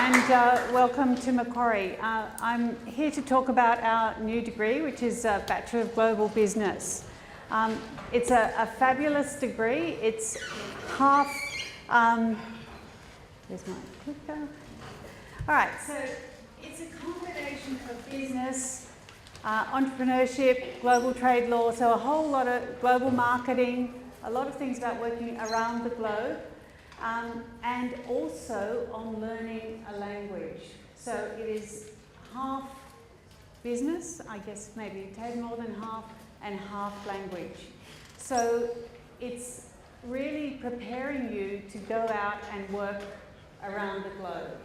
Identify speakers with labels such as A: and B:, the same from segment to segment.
A: and welcome to Macquarie. I'm here to talk about our new degree, which is a Bachelor of Global Business. It's a fabulous degree. It's half, where's my clicker? All right, so it's a combination of business, entrepreneurship, global trade law, so a whole lot of global marketing, a lot of things about working around the globe. And also on learning a language. So it is half business, I guess maybe a tad more than half, and half language. So it's really preparing you to go out and work around the globe.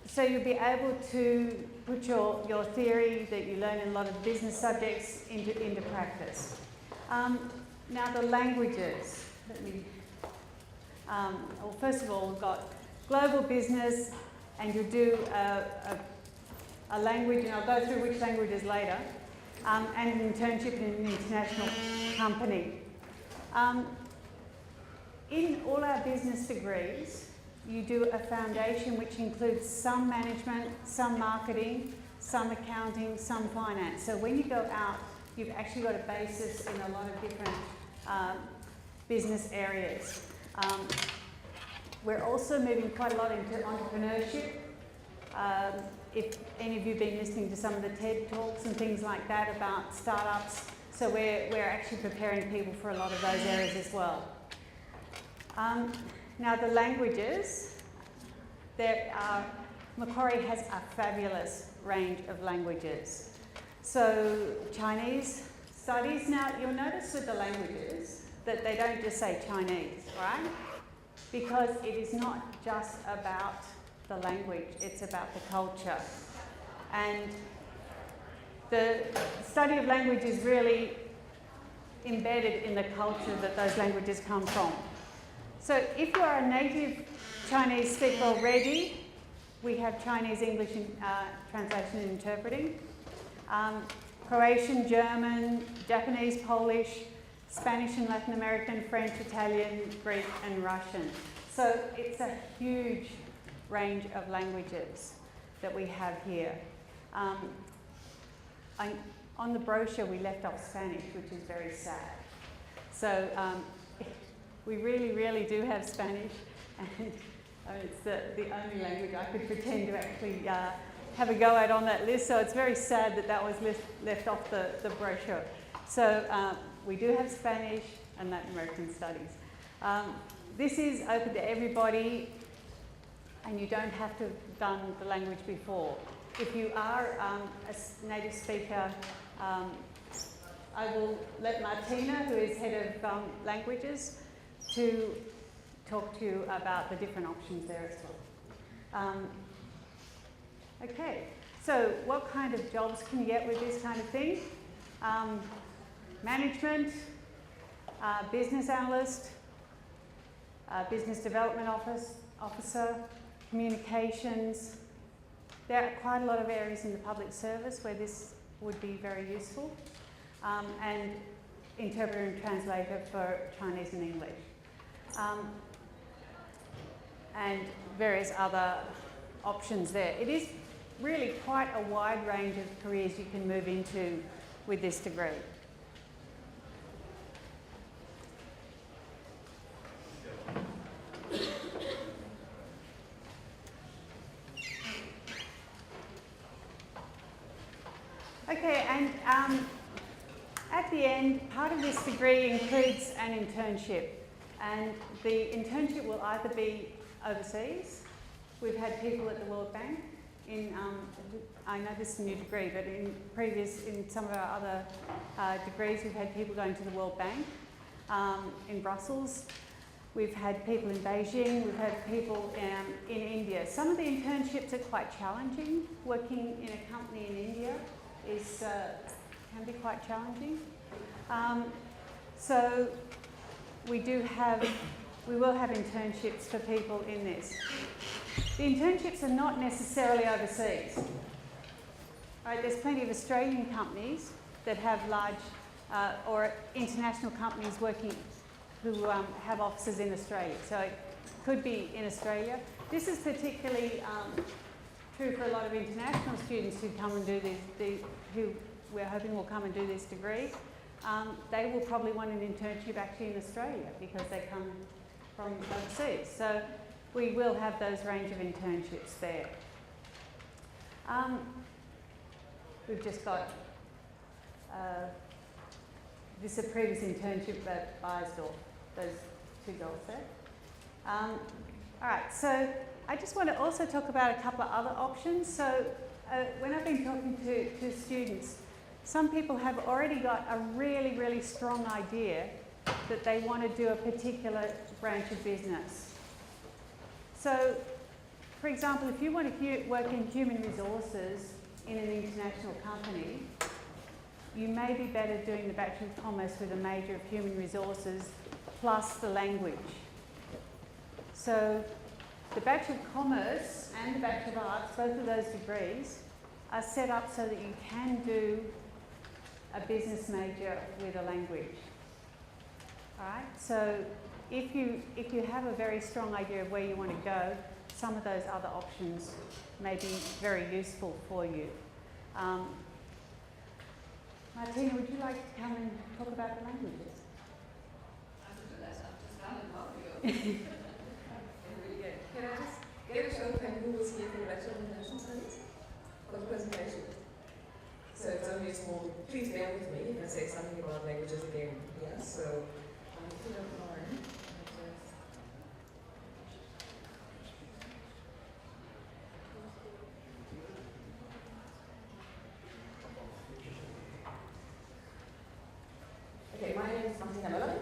A: So you'll be able to put your theory that you learn in a lot of business subjects into practice. Now the languages. Well, first of all, we've got global business, and you'll do a language, and I'll go through which languages later, and an internship in an international company. In all our business degrees, you do a foundation which includes some management, some marketing, some accounting, some finance. So when you go out, you've actually got a basis in a lot of different business areas. We're also moving quite a lot into entrepreneurship. If any of you have been listening to some of the TED Talks and things like that about startups, so we're actually preparing people for a lot of those areas as well. Now the languages, Macquarie has a fabulous range of languages. So Chinese studies, now you'll notice with the languages that they don't just say Chinese, right? Because it is not just about the language, it's about the culture. And the study of language is really embedded in the culture that those languages come from. So if you are a native Chinese speaker already, we have Chinese English translation and interpreting, Croatian, German, Japanese, Polish, Spanish and Latin American, French, Italian, Greek and Russian. So it's a huge range of languages that we have here. On the brochure we left off Spanish, which is very sad. So we really do have Spanish, and it's the only language I could pretend to actually have a go at on that list. So it's very sad that was left off the brochure. So we do have Spanish and Latin American studies. This is open to everybody, and you don't have to have done the language before. If you are a native speaker, I will let Martina, who is head of languages, to talk to you about the different options there as well. Okay, so what kind of jobs can you get with this kind of thing? Management, business analyst, business development officer, communications. There are quite a lot of areas in the public service where this would be very useful, and interpreter and translator for Chinese and English, and various other options there. It is really quite a wide range of careers you can move into with this degree. Okay, and at the end, part of this degree includes an internship, and the internship will either be overseas. We've had people at the World Bank I know this is a new degree, but in some of our other degrees, we've had people going to the World Bank in Brussels. We've had people in Beijing, we've had people in India. Some of the internships are quite challenging. Working in a company in India can be quite challenging. So we will have internships for people in this. The internships are not necessarily overseas. Right, there's plenty of Australian companies that have large or international companies working who have offices in Australia. So could be in Australia. This is particularly true for a lot of international students who come and do who we're hoping will come and do this degree. They will probably want an internship actually in Australia because they come from overseas. So we will have those range of internships there. We've just got this is a previous internship at Bayersdorf, those two girls there. All right, so I just want to also talk about a couple of other options. So when I've been talking to students, some people have already got a really, really strong idea that they want to do a particular branch of business. So, for example, if you want to work in human resources in an international company, you may be better doing the Bachelor of Commerce with a major of human resources plus the language. So the Bachelor of Commerce and the Bachelor of Arts, both of those degrees, are set up so that you can do a business major with a language. All right, so if you have a very strong idea of where you want to go, some of those other options may be very useful for you. Martina, would you like to come and talk about the languages?
B: Really good. Can I just get a show of hands who was here for the Bachelor of International Studies for the presentation? So it's only a small, please bear with me if I say something about languages again. Yeah, so if you don't mind. Okay, my name is Martina Möller.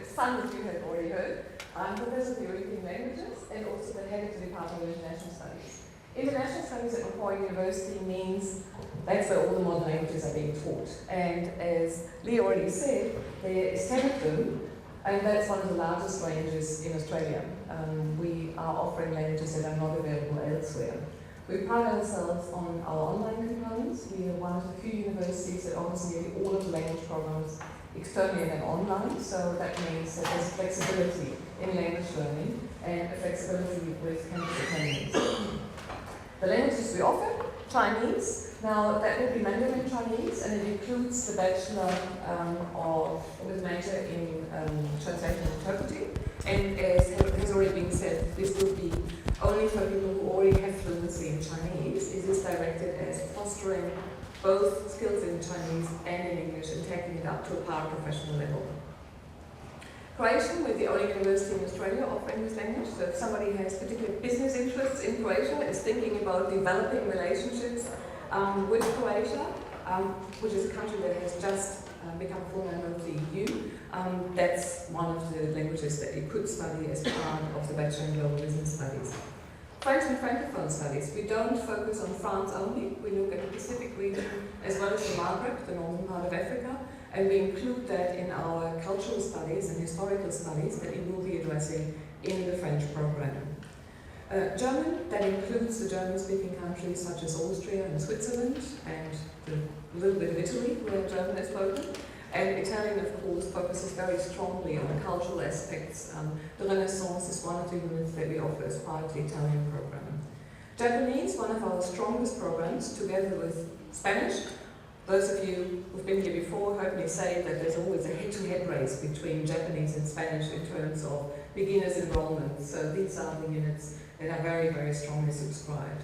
B: Some of you have already heard. I'm Professor of European Languages and also the head of the Department of International Studies. International Studies at Macquarie University means that's where all the modern languages are being taught. And as Lee already said, there is 10 of them, and that's one of the largest ranges in Australia. We are offering languages that are not available elsewhere. We pride ourselves on our online components. We are one of the few universities that offers nearly all of the language programs externally and online, so that means that there's flexibility in language learning and a flexibility with campus economies. The languages we offer, Chinese. Now that will be Mandarin Chinese, and it includes the Bachelor with major in Translation and Interpreting. And as has already been said, this will be only for people who already have fluency in Chinese. It is directed as fostering both skills in Chinese and in English and taking it up to a paraprofessional level. Croatian, we're the only university in Australia offering this language, so if somebody has particular business interests in Croatia, is thinking about developing relationships with Croatia, which is a country that has just become a full member of the EU, that's one of the languages that you could study as part of the Bachelor in Global Business Studies. French and Francophone studies. We don't focus on France only, we look at the Pacific region as well as the Maghreb, the northern part of Africa, and we include that in our cultural studies and historical studies that we will be addressing in the French program. German, that includes the German-speaking countries such as Austria and Switzerland, and a little bit of Italy, where German is spoken. And Italian, of course, focuses very strongly on the cultural aspects. The Renaissance is one of the units that we offer as part of the Italian program. Japanese, one of our strongest programs, together with Spanish. Those of you who've been here before heard me say that there's always a head-to-head race between Japanese and Spanish in terms of beginners enrollment. So these are the units that are very, very strongly subscribed.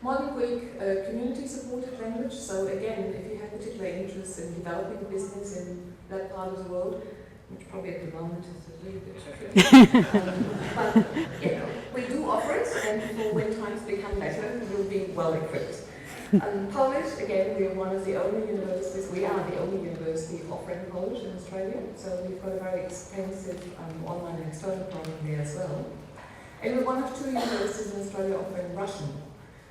B: Modern Greek, community-supported language. So again, if you have particular interest in developing business in that part of the world, which probably at the moment is a little bit tricky, but you know, we do offer it, and for when times become better, you'll be well equipped. Polish, again, we are one of the only universities, we are the only university offering Polish in Australia, so we've got a very extensive online and external program there as well. And we're one of 2 universities in Australia offering Russian,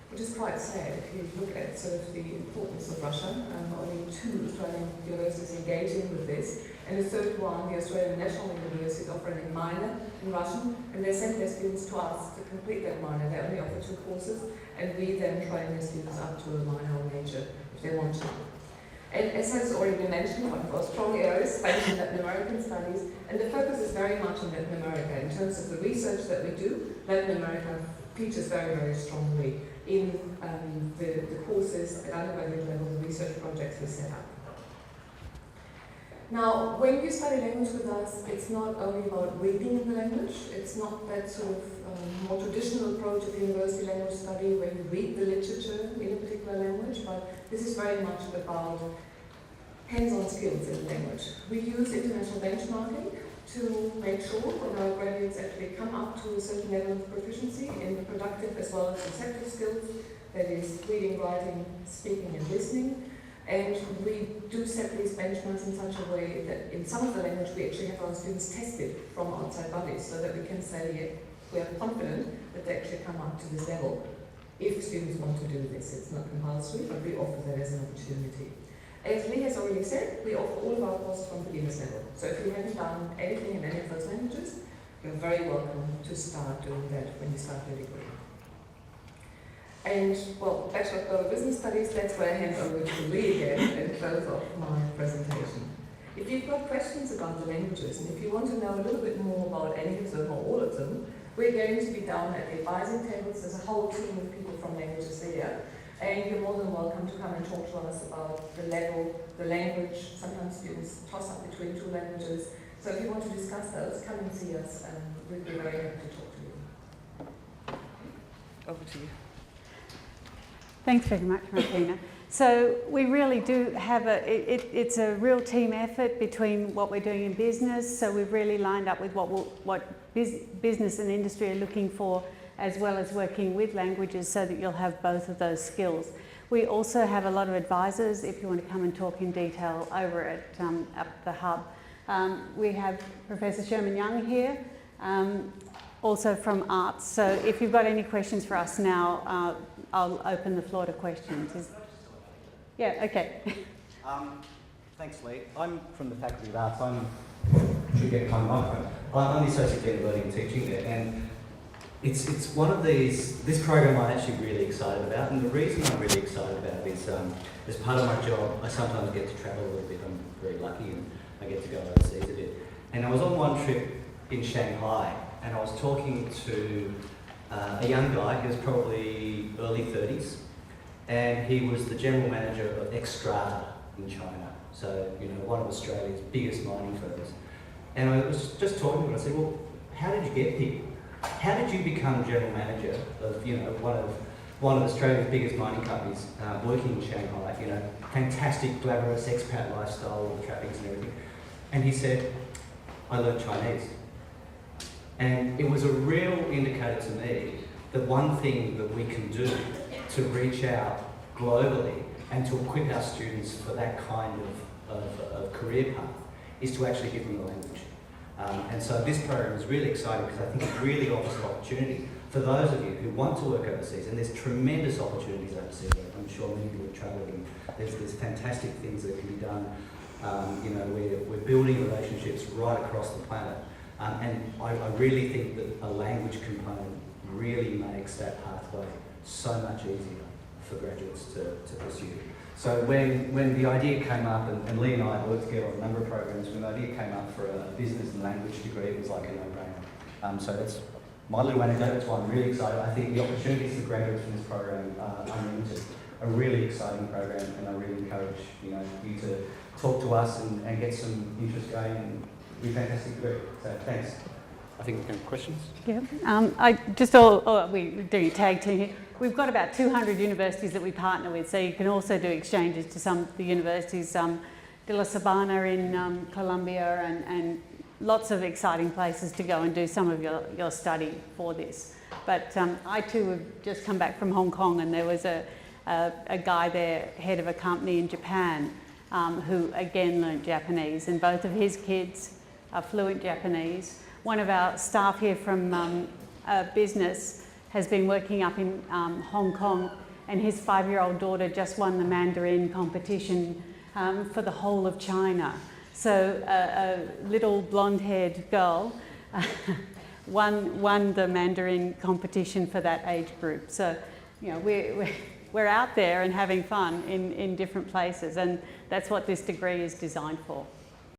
B: which is quite sad if you look at sort of the importance of Russian. Only 2 Australian universities engaging with this, and the third one, the Australian National University, is offering a minor in Russian, and they send their students to us to complete that minor. They only offer 2 courses, and we then train their students up to a minor or major if they want to. And as has already been mentioned, one of our strong areas is Spanish and Latin American studies, and the focus is very much on Latin America. In terms of the research that we do, Latin America features very, very strongly in the courses at undergraduate level, the research projects we set up. Now, when you study language with us, it's not only about reading the language, it's not that sort of more traditional approach of university language study where you read the literature in a particular language, but this is very much about hands-on skills in the language. We use international benchmarking to make sure that our graduates actually come up to a certain level of proficiency in the productive as well as receptive skills, that is reading, writing, speaking and listening. And we do set these benchmarks in such a way that in some of the language we actually have our students tested from outside bodies so that we can say, yeah, we are confident that they actually come up to this level. If students want to do this, it's not compulsory, but we offer that as an opportunity. As Lee has already said, we offer all of our courses from beginner's level. So if you haven't done anything in any of those languages, you're very welcome to start doing that when you start your degree. And, well, Bachelor of Global Business Studies, that's where I hand over to Lee again and close off my presentation. If you've got questions about the languages, and if you want to know a little bit more about any of them or all of them, we're going to be down at the advising tables. There's a whole team of people from languages there. And you're more than welcome to come and talk to us about the level, the language. Sometimes students toss up between two languages. So if you want to discuss those, come and see us, and we'd be very happy to talk to you. Over to you.
A: Thanks very much, Martina. So we really do have it's a real team effort between what we're doing in business. So we've really lined up with what business and industry are looking for, as well as working with languages so that you'll have both of those skills. We also have a lot of advisors if you want to come and talk in detail over at the hub. We have Professor Sherman Young here, also from arts. So if you've got any questions for us now, I'll open the floor to questions. Yeah, okay.
C: Thanks, Lee. I'm from the Faculty of Arts. I'm the Associate Dean of Learning and Teaching there, and it's one of these, this program I'm actually really excited about, and the reason I'm really excited about it is as part of my job, I sometimes get to travel a little bit. I'm very lucky and I get to go overseas a bit. And I was on one trip in Shanghai, and I was talking to a young guy. He was probably early 30s, and he was the general manager of Xstrata in China. So, you know, one of Australia's biggest mining firms. And I was just talking to him, I said, well, how did you get here? How did you become general manager of, you know, one of Australia's biggest mining companies, working in Shanghai, you know, fantastic, glamorous expat lifestyle, all the trappings and everything. And he said, I learned Chinese. And it was a real indicator to me that one thing that we can do to reach out globally and to equip our students for that kind of career path is to actually give them the language. And so this program is really exciting because I think it really offers an opportunity for those of you who want to work overseas, and there's tremendous opportunities overseas. I'm sure many of you have travelled, and there's fantastic things that can be done. You know, we're building relationships right across the planet. And I really think that a language component really makes that pathway so much easier for graduates to pursue. So when the idea came up, and Lee and I worked together on a number of programs, when the idea came up for a business and language degree, it was like a no-brainer. So that's my little anecdote. That's why I'm really excited. I think the opportunities for graduates from this program are unlimited. A really exciting program, and I really encourage you to talk to us and get some interest going, and it'll be fantastic to do. So thanks. I think we've got questions.
A: Yeah. We're doing a tag team here. We've got about 200 universities that we partner with, so you can also do exchanges to some of the universities, De La Sabana in Colombia, and lots of exciting places to go and do some of your study for this. But I too have just come back from Hong Kong, and there was a guy there, head of a company in Japan, who again learnt Japanese, and both of his kids are fluent Japanese. One of our staff here from business has been working up in Hong Kong, and his 5-year-old daughter just won the Mandarin competition for the whole of China. So a little blonde-haired girl won the Mandarin competition for that age group. So, you know, we're out there and having fun in different places, and That's what this degree is designed for.